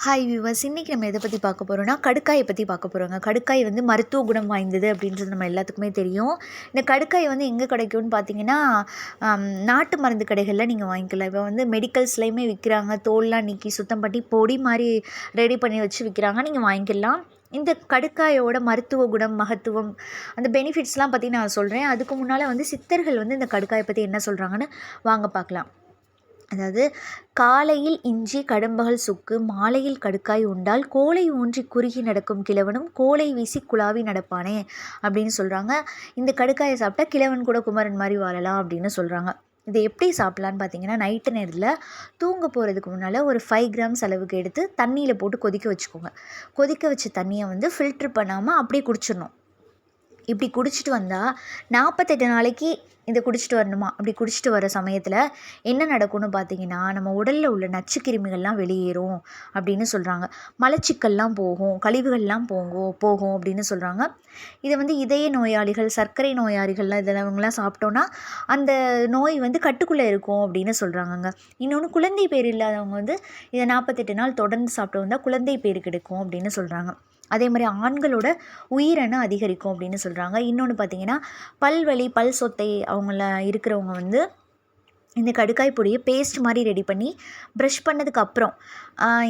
Hi viewers, இன்றைக்கி நம்ம எதை பற்றி பார்க்க போகிறோம்னா கடுக்காயை பற்றி பார்க்க போகிறோங்க. கடுக்காய் வந்து மருத்துவ குணம் வாய்ந்தது அப்படின்றது நம்ம எல்லாத்துக்குமே தெரியும். இந்த கடுக்காய் வந்து எங்கே கிடைக்கும்னு பார்த்தீங்கன்னா, நாட்டு மருந்து கடைகளில் நீங்கள் வாங்கிக்கலாம். இப்போ வந்து மெடிக்கல்ஸ்லேயுமே விற்கிறாங்க. தோல்லாம் நீக்கி சுத்தம் பண்ணி பொடி மாதிரி ரெடி பண்ணி வச்சு விற்கிறாங்க. நீங்கள் வாங்கிக்கலாம். இந்த கடுக்காயோட மருத்துவ குணம், மகத்துவம், அந்த பெனிஃபிட்ஸ்லாம் பற்றி நான் சொல்கிறேன். அதுக்கு முன்னால் வந்து சித்தர்கள் வந்து இந்த கடுக்காயை பற்றி என்ன சொல்கிறாங்கன்னு வாங்க பார்க்கலாம். அதாவது, காலையில் இஞ்சி கடும்பகல் சுக்கு மாலையில் கடுக்காய் உண்டால் கோலை ஊன்றி குறுகி நடக்கும் கிழவனும் கோலை வீசி குழாவி நடப்பானே அப்படின்னு சொல்கிறாங்க. இந்த கடுக்காயை சாப்பிட்டா கிழவன் கூட குமரன் மாதிரி வாழலாம் அப்படின்னு சொல்கிறாங்க. இதை எப்படி சாப்பிட்லான்னு பார்த்தீங்கன்னா, நைட்டு நேரத்தில் தூங்க போகிறதுக்கு முன்னால் ஒரு 5 கிராம்ஸ் அளவுக்கு எடுத்து தண்ணியில் போட்டு கொதிக்க வச்சுக்கோங்க. கொதிக்க வச்ச தண்ணியை வந்து ஃபில்ட்ரு பண்ணாமல் அப்படியே குடிச்சிடணும். இப்படி குடிச்சிட்டு வந்தால் 48 நாளைக்கு இதை குடிச்சிட்டு வரணுமா. அப்படி குடிச்சிட்டு வர சமயத்தில் என்ன நடக்கும்னு பார்த்தீங்கன்னா, நம்ம உடலில் உள்ள நச்சுக்கிருமிகள்லாம் வெளியேறும் அப்படின்னு சொல்கிறாங்க. மலச்சிக்கல்லாம் போகும், கழிவுகள்லாம் போகும் அப்படின்னு சொல்கிறாங்க. இதை வந்து இதய நோயாளிகள், சர்க்கரை நோயாளிகள்லாம் இதெல்லாம் சாப்பிட்டோன்னா அந்த நோய் வந்து கட்டுக்குள்ளே இருக்கும் அப்படின்னு சொல்கிறாங்கங்க. இன்னொன்று, குழந்தை பேர் இல்லாதவங்க வந்து இதை 48 நாள் தொடர்ந்து சாப்பிட்டு வந்தால் குழந்தை பேர் கிடைக்கும் அப்படின்னு சொல்கிறாங்க. அதே மாதிரி ஆண்களோட உயிரணு அதிகரிக்கும் அப்படின்னு சொல்கிறாங்க. இன்னொன்று பார்த்திங்கன்னா, பல்வலி, பல் சொத்தை அவங்கள இருக்கிறவங்க வந்து இந்த கடுக்காய் பொடியை பேஸ்ட் மாதிரி ரெடி பண்ணி ப்ரஷ் பண்ணதுக்கப்புறம்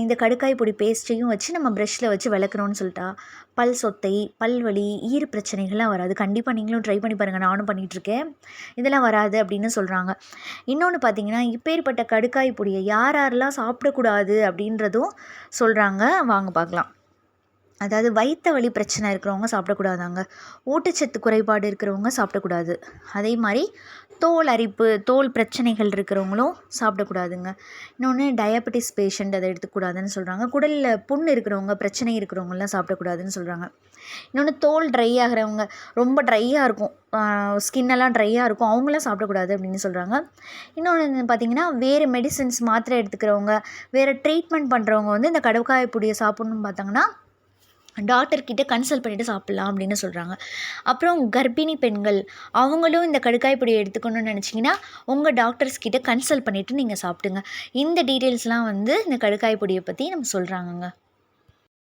இந்த கடுக்காய் பொடி பேஸ்ட்டையும் வச்சு நம்ம ப்ரஷ்ஷில் வச்சு விளக்குறோன்னு சொல்லிட்டா பல் சொத்தை, பல்வலி, ஈறு பிரச்சனைகள்லாம் வராது. கண்டிப்பாக நீங்களும் ட்ரை பண்ணி பாருங்கள். நானும் பண்ணிகிட்ருக்கேன். இதெல்லாம் வராது அப்படின்னு சொல்கிறாங்க. இன்னொன்று பார்த்திங்கன்னா, இப்பேற்பட்ட கடுக்காய் பொடியை யாரெல்லாம் சாப்பிடக்கூடாது அப்படின்றதும் சொல்கிறாங்க. வாங்க பார்க்கலாம். அதாவது, வயிற்று வலி பிரச்சனை இருக்கிறவங்க சாப்பிடக்கூடாதாங்க. ஊட்டச்சத்து குறைபாடு இருக்கிறவங்க சாப்பிடக்கூடாது. அதே மாதிரி தோல் அரிப்பு, தோல் பிரச்சனைகள் இருக்கிறவங்களும் சாப்பிடக்கூடாதுங்க. இன்னொன்று, டயபெட்டிஸ் பேஷண்ட் அதை எடுத்துக்கூடாதுன்னு சொல்கிறாங்க. குடலில் புண் இருக்கிறவங்க, பிரச்சனை இருக்கிறவங்களாம் சாப்பிடக்கூடாதுன்னு சொல்கிறாங்க. இன்னொன்று, தோல் ட்ரை ஆகிறவங்க, ரொம்ப ட்ரையாக இருக்கும், ஸ்கின்னெல்லாம் ட்ரையாக இருக்கும், அவங்களாம் சாப்பிடக்கூடாது அப்படின்னு சொல்கிறாங்க. இன்னொன்று பார்த்திங்கன்னா, வேறு மெடிசின்ஸ் மாத்திரை எடுத்துக்கிறவங்க, வேறு ட்ரீட்மெண்ட் பண்ணுறவங்க வந்து இந்த கடுக்காய் பொடியை சாப்பிட்ணுன்னு பார்த்தாங்கன்னா டாக்டர்கிட்ட கன்சல்ட் பண்ணிவிட்டு சாப்பிட்லாம் அப்படின்னு சொல்கிறாங்க. அப்புறம் கர்ப்பிணி பெண்கள் அவங்களும் இந்த கடுக்காய் பொடியை எடுத்துக்கணும்னு நினச்சிங்கன்னா உங்கள் டாக்டர்ஸ்கிட்ட கன்சல்ட் பண்ணிவிட்டு நீங்கள் சாப்பிடுங்க. இந்த டீட்டெயில்ஸ்லாம் வந்து இந்த கடுக்காய் பொடியை பற்றி நம்ம சொல்கிறாங்கங்க.